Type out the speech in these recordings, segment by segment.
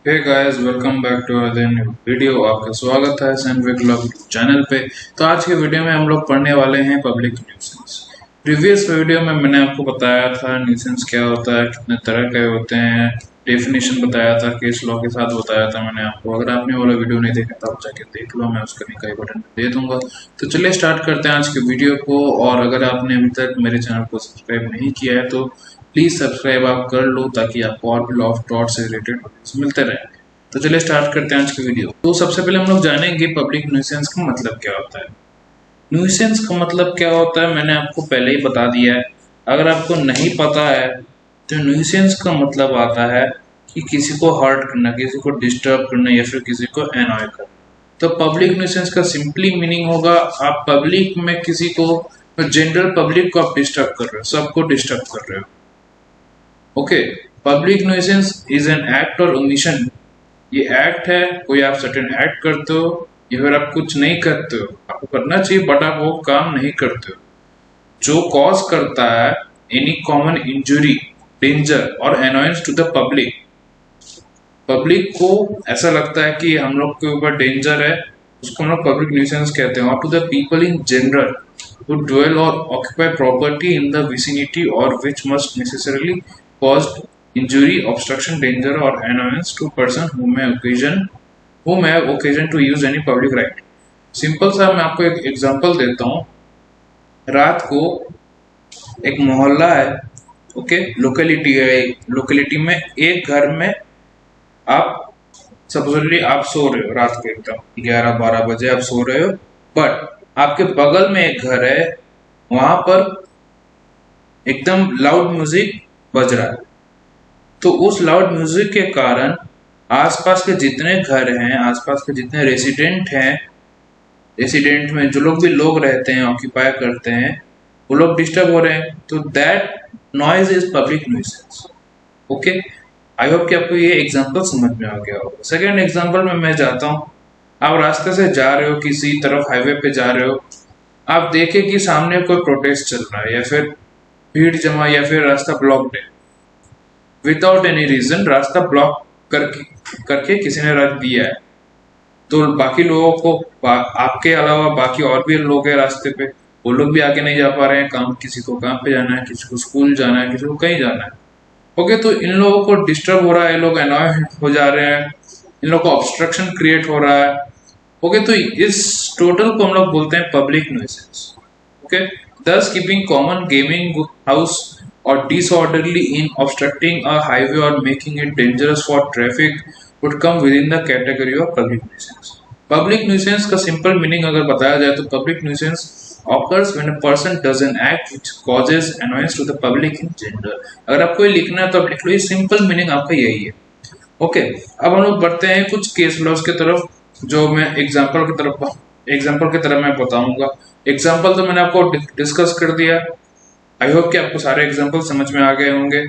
Hey guys, welcome back to other new video. आपका स्वागत है सैंडविक व्लॉग चैनल पे। तो आज के वीडियो में हम लोग पढ़ने वाले हैं पब्लिक न्यूसेंस। प्रीवियस वीडियो में मैंने आपको बताया था न्यूसेंस क्या होता है, कितने तरह के होते हैं, डेफिनेशन बताया था, केस लॉ के साथ बताया था मैंने आपको। अगर आपने वाला वीडियो नहीं देखा तो आप जाके देख लो, मैं उसका लिंक आई बटन दे दूंगा। तो चलिए स्टार्ट करते हैं आज के वीडियो को। और अगर आपने अभी तक मेरे चैनल को सब्सक्राइब नहीं किया है तो प्लीज सब्सक्राइब आप कर लो, ताकि आपको और भी लॉ ऑफ टॉट से रिलेटेड मिलते रहे। तो चलिए स्टार्ट करते हैं आज की वीडियो। तो सबसे पहले हम लोग जानेंगे पब्लिक न्यूसेंस का मतलब क्या होता है। न्यूसेंस का मतलब क्या होता है मैंने आपको पहले ही बता दिया है। अगर आपको नहीं पता है तो न्यूसेंस का मतलब आता है कि किसी को हर्ट करना, किसी को डिस्टर्ब करना या फिर किसी को एनॉय करना। तो पब्लिक न्यूसेंस का सिंपली मीनिंग होगा, आप पब्लिक में किसी को, जनरल पब्लिक को आप डिस्टर्ब कर रहे हो, सबको डिस्टर्ब कर रहे हो। Okay, public nuisance is an act और ओमिशन। ये एक्ट है, कोई आप सर्टेन एक्ट करते हो या फिर आप कुछ नहीं करते हो, आपको करना चाहिए बट आप वो काम नहीं करते हो, जो कॉज करता है एनी कॉमन इंजुरी, डेंजर और annoyance to the public. Public को ऐसा लगता है कि हम लोग के ऊपर डेंजर है, उसको हम लोग पब्लिक न्यूसेंस कहते हैं। और to the people in general who dwell or occupy property in the vicinity or which must necessarily cause injury, obstruction, danger or annoyance to person who may have occasion to use any public right। Simple सा मैं आपको एक example देता हूँ। रात को एक मोहल्ला है, ओके, लोकेलिटी है, लोकेलिटी में एक घर में आप सपोजली आप सो रहे हो, रात को एकदम 11-12 बजे आप सो रहे हो, बट आपके बगल में एक घर है, वहां पर एकदम लाउड म्यूजिक बज रहा है। तो उस लाउड म्यूजिक के कारण आसपास के जितने घर हैं, आसपास के जितने रेसिडेंट हैं, रेसिडेंट में जो लोग भी लोग रहते हैं, ऑक्यूपाई करते हैं, वो लोग डिस्टर्ब हो रहे हैं। तो that noise is public nuisance. Okay, I hope कि आपको ये एग्जांपल समझ में आ गया होगा। सेकेंड एग्जांपल में मैं जाता हूँ। आप रास्ते से जा रहे हो, किसी तरफ हाईवे पे जा रहे हो, आप देखे कि सामने कोई प्रोटेस्ट चल रहा है या फिर भीड़ जमा या फिर रास्ता ब्लॉक्ड है। विदाउट एनी रीजन रास्ता ब्लॉक करके किसी ने रख दिया है, तो बाकी लोगों को आपके अलावा बाकी और भी लोग हैं रास्ते पे, वो लोग भी आगे नहीं जा पा रहे हैं काम, किसी को काम पे जाना है, किसी को स्कूल जाना है, किसी को कहीं जाना है। ओके, तो इन लोगों को डिस्टर्ब हो रहा है, ये लोग अनॉय हो जा रहे हैं, इन लोगों को ऑब्स्ट्रक्शन क्रिएट हो रहा है। ओके, तो इस टोटल को हम लोग बोलते हैं public nuisance. Okay, thus keeping common gaming house or disorderly in obstructing a highway or making it dangerous for traffic would come within the category of public nuisance। Public nuisance का simple meaning अगर बताया जाए तो public nuisance occurs when a person does an act which causes annoyance to the public in general। अगर आपको ये लिखना है तो आप लिख लो, ये simple meaning आपका यही है। ओके, अब हम लोग बढ़ते हैं कुछ केस लॉज की तरफ, जो मैं एग्जाम्पल की तरफ मैं बताऊंगा। एग्जाम्पल तो मैंने आपको डिस्कस कर दिया, आई होप कि आपको सारे एग्जाम्पल समझ में आ गए होंगे।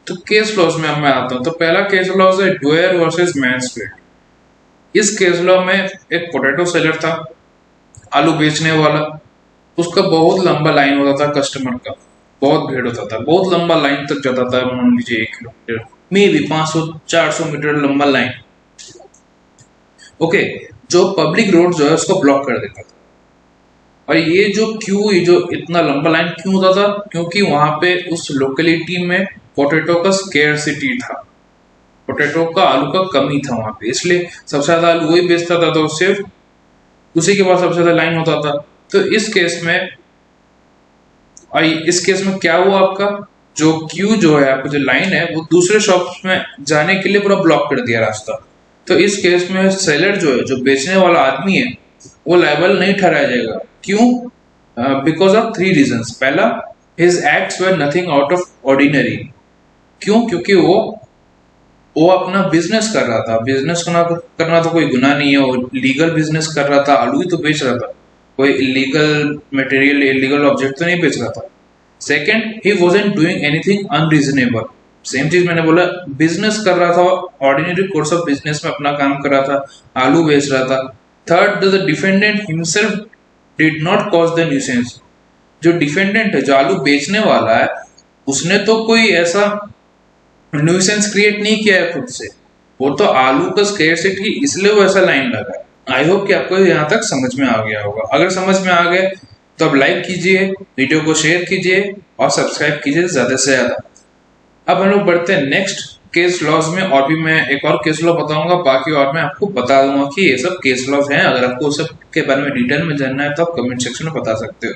तो केस लॉज में अब मैं आता हूँ। तो पहला केस लॉज है ड्वेयर वर्सेस मैन्सफील्ड। इस केस लॉ में एक पोटैटो सेलर था, आलू बेचने वाला। उसका बहुत लंबा लाइन होता था, कस्टमर का बहुत भीड़ होता था, बहुत लंबा लाइन तक जाता था, मान लीजिए 1 किलोमीटर, मे भी 500-400 मीटर लंबा लाइन। ओके, जो पब्लिक रोड जो है उसको ब्लॉक कर देता था। और ये जो इतना लंबा लाइन क्यों होता था, क्योंकि वहां पे उस लोकेलिटी में पोटैटो का स्केर्सिटी था, पोटैटो का, आलू का कमी था वहां पे, इसलिए सबसे ज्यादा आलू वही बेचता था, तो सिर्फ उसी के पास सबसे ज्यादा लाइन होता था। तो इस केस में क्या हुआ, आपका जो क्यू जो है, आपका जो लाइन है, वो दूसरे शॉप्स में जाने के लिए पूरा ब्लॉक कर दिया रास्ता। तो इस केस में सेलर जो है, जो बेचने वाला आदमी है, वो लायबल नहीं ठहराया जाएगा। क्यों? Because of 3 reasons. पहला, his acts were nothing out of ordinary. क्यों? क्योंकि वो अपना बिजनेस कर रहा था, बिजनेस करना तो कोई गुनाह नहीं है, वो लीगल बिजनेस कर रहा था, आलू ही तो बेच रहा था, कोई इलीगल मटेरियल, इलीगल ऑब्जेक्ट तो नहीं बेच रहा था। Second, he wasn't doing anything unreasonable. Same चीज मैंने बोला, बिजनेस कर रहा था, ऑर्डिनरी कोर्स ऑफ बिजनेस में अपना काम कर रहा था, आलू बेच रहा था। Third, the defendant himself did not cause the nuisance. जो डिफेंडेंट है, जो आलू बेचने वाला है, उसने तो कोई ऐसा न्यूसेंस क्रिएट नहीं किया है खुद से, वो तो आलू का स्केर्सिटी इसलिए वो ऐसा लाइन लगा। आई होप कि आपको यहाँ तक समझ में आ गया होगा। अगर समझ में आ गया तो अब लाइक कीजिए, वीडियो को शेयर कीजिए और सब्सक्राइब कीजिए ज़्यादा से ज़्यादा। अब हम लोग बढ़ते हैं नेक्स्ट केस लॉज में, और भी मैं एक और केस लॉ बताऊंगा, बाकी और मैं आपको बता दूंगा कि ये सब केस लॉज हैं। अगर आपको सब के बारे में डिटेल में जानना है तो आप कमेंट सेक्शन में बता सकते हो।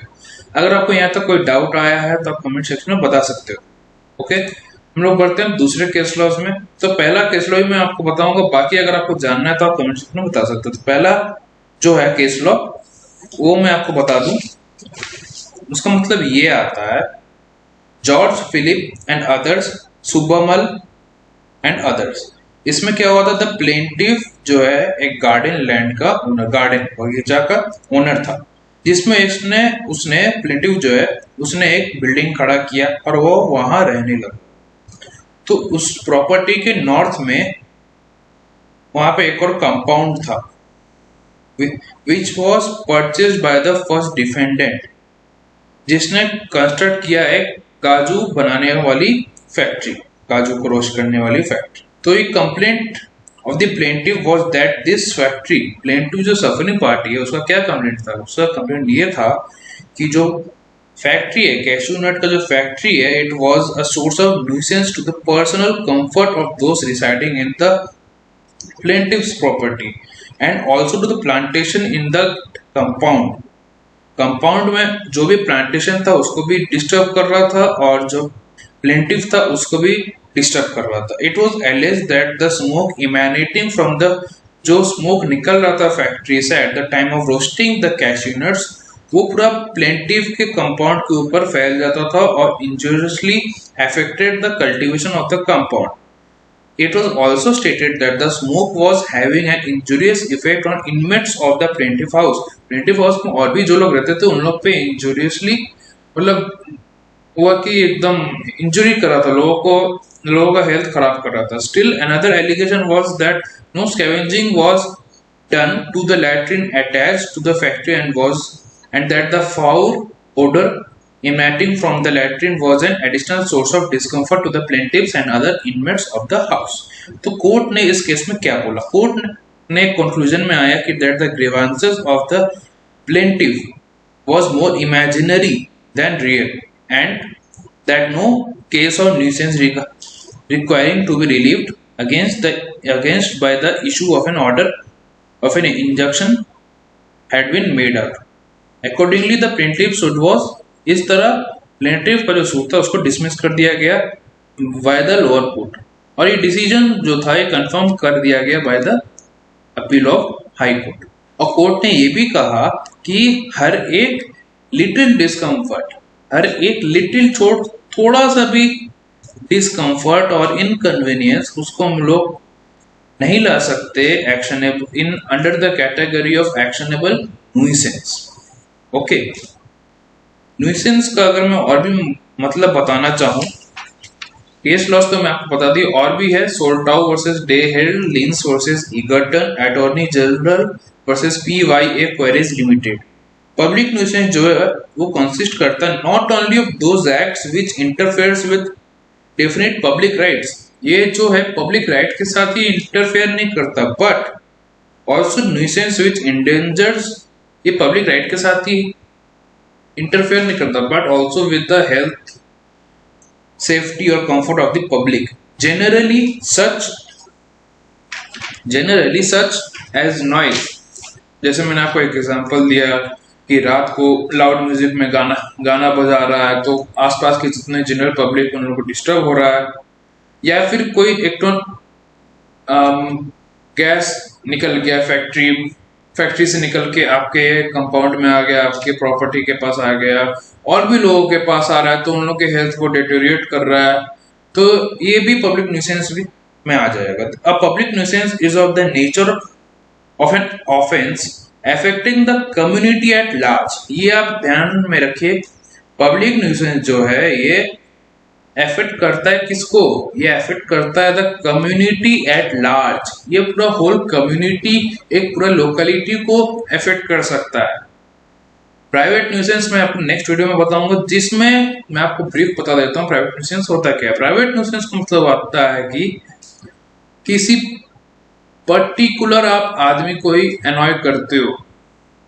अगर आपको यहाँ तक कोई डाउट आया है तो आप कमेंट सेक्शन में बता सकते हो। ओके, हम लोग बढ़ते हैं दूसरे केस लॉज में। तो पहला केस लॉ ही मैं आपको बताऊंगा, बाकी अगर आपको जानना है तो आप कमेंट सेक्शन में बता सकते हो। तो पहला जो है केस लॉ वो मैं आपको बता दूं, उसका मतलब ये आता है George Philip and others, Subamal and others. इसमें क्या हुआ था, द प्लेंटिफ जो है एक गार्डन लैंड का ओनर, गार्डन बगीचा का ओनर था, जिसमें उसने प्लेंटिफ जो है उसने एक बिल्डिंग खड़ा किया और वो वहां रहने लगा। तो उस प्रॉपर्टी के नॉर्थ में वहां पे एक और कंपाउंड था which was purchase by the first defendant, जिसने कंस्ट्रक्ट किया एक काजू बनाने वाली फैक्ट्री, काजू को रोस्ट करने वाली फैक्ट्री। तो एक complaint of the plaintiff was that this factory, plaintiff जो सफरिंग पार्टी है उसका क्या कंप्लेंट था, उसका कंप्लेंट ये था कि जो फैक्ट्री है, कैशू नट का जो फैक्ट्री है, it was a source of nuisance to the personal comfort of those residing in the plaintiff's property and also to the plantation in the compound. Compound में जो भी प्लांटेशन था उसको भी डिस्टर्ब कर रहा था और जो प्लेंटिव था उसको भी डिस्टर्ब कर रहा था। It was alleged that the smoke emanating from the, जो स्मोक निकल रहा था फैक्ट्री से at the time of roasting the cashew nuts, वो पूरा प्लेंटिव के कंपाउंड के ऊपर फैल जाता था और injuriously affected the cultivation of the compound. It was also stated that the smoke was having an injurious effect on inmates of the plaintiff house. Plaintiff house में और भी जो लोग रहते थे उन लोग पे injuriously मतलब हुआ कि एकदम इंजुरी कर रहा था, लोगों का हेल्थ खराब कर रहा था। Still another allegation was that no scavenging was done to the latrine attached to the factory and that the foul odor emanating from the latrine was an additional source of discomfort to the plaintiffs and other inmates of the house. तो court ने इस case में क्या बोला, court ने conclusion में आया कि that the grievances of the plaintiff was more imaginary than real and that no case of nuisance requiring to be relieved against by the issue of an order of an injunction had been made out. Accordingly, the plaintiff suit was, इस तरह plaintiff का जो suit था उसको dismiss कर दिया गया by the lower court, और ये डिसीजन जो था ये कंफर्म कर दिया गया by the appeal of high court. और कोर्ट ने ये भी कहा कि हर एक लिटिल डिस्कम्फर्ट, हर एक लिटिल चोट, थोड़ा सा भी डिस्कम्फर्ट और इनकन्वीनियंस, उसको हम लोग नहीं ला सकते actionable in under the category of actionable nuisance. Okay, nuisance का अगर मैं और भी मतलब बताना चाहूँ, केस लॉस तो मैं आपको बता दी, और भी है Soltau versus De Hill, Lins versus Egerton, attorney general versus PYA quarries limited. Public nuisance जो है वो कंसिस्ट करता है not only of those acts which interferes with definite public rights, ये जो है पब्लिक राइट के साथ ही इंटरफेयर नहीं करता, but also nuisance which endangers, ये पब्लिक राइट के साथ ही इंटरफेयर नहीं करता, but also with the health, safety और comfort of the public, generally such as noise। जैसे मैंने आपको एक एग्जांपल दिया कि रात को लाउड म्यूजिक में गाना बजा रहा है तो आसपास के जितने जनरल पब्लिक उन लोगों को डिस्टर्ब हो रहा है, या फिर कोई एक टन गैस निकल गया फैक्ट्री से निकल के आपके कंपाउंड में आ गया, आपके प्रॉपर्टी के पास आ गया और भी लोगों के पास आ रहा है, तो उन लोगों के हेल्थ को डिटेरियोरेट कर रहा है, तो ये भी पब्लिक न्यूसेंस भी में आ जाएगा। A public nuisance is of the nature of an offence affecting the community at large. ये आप ध्यान में रखिए, पब्लिक न्यूसेंस जो है ये अफेक्ट करता है किसको, ये अफेक्ट करता है द कम्युनिटी एट लार्ज। ये पूरा होल कम्युनिटी, एक पूरा लोकेलिटी को अफेक्ट कर सकता है। प्राइवेट न्यूसेंस मैं आपको नेक्स्ट वीडियो में बताऊंगा, जिसमें मैं आपको ब्रीफ बता देता हूँ प्राइवेट न्यूसेंस होता क्या है। प्राइवेट न्यूसेंस का मतलब आता है कि किसी पर्टिकुलर आप आदमी को ही अनॉय करते हो।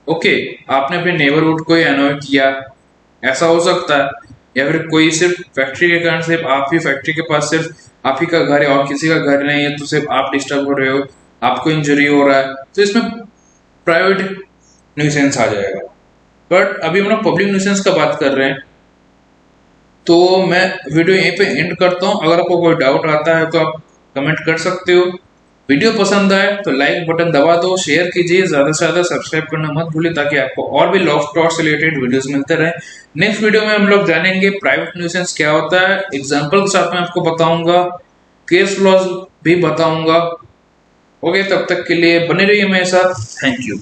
ओके, आपने अपने नेबरहुड को ही अनॉय किया, ऐसा हो सकता है। या फिर कोई सिर्फ फैक्ट्री के कारण सिर्फ आप ही फैक्ट्री के पास सिर्फ आप ही का घर है और किसी का घर नहीं है, तो सिर्फ आप डिस्टर्ब हो रहे हो, आपको इंजरी हो रहा है, तो इसमें प्राइवेट न्यूसेंस आ जाएगा। बट अभी हम लोग पब्लिक न्यूसेंस का बात कर रहे हैं, तो मैं वीडियो यहीं पे एंड करता हूँ। अगर आपको कोई डाउट आता है तो आप कमेंट कर सकते हो। वीडियो पसंद आए तो लाइक बटन दबा दो, शेयर कीजिए, ज्यादा से ज्यादा सब्सक्राइब करना मत भूलिए ताकि आपको और भी लॉ ऑफ टॉर्च से रिलेटेड वीडियोस मिलते रहे। नेक्स्ट वीडियो में हम लोग जानेंगे प्राइवेट न्यूसेंस क्या होता है, एग्जांपल के साथ में आपको बताऊंगा, केस लॉज भी बताऊंगा। ओके, तब तक के लिए बने रहिए मेरे साथ। Thank you.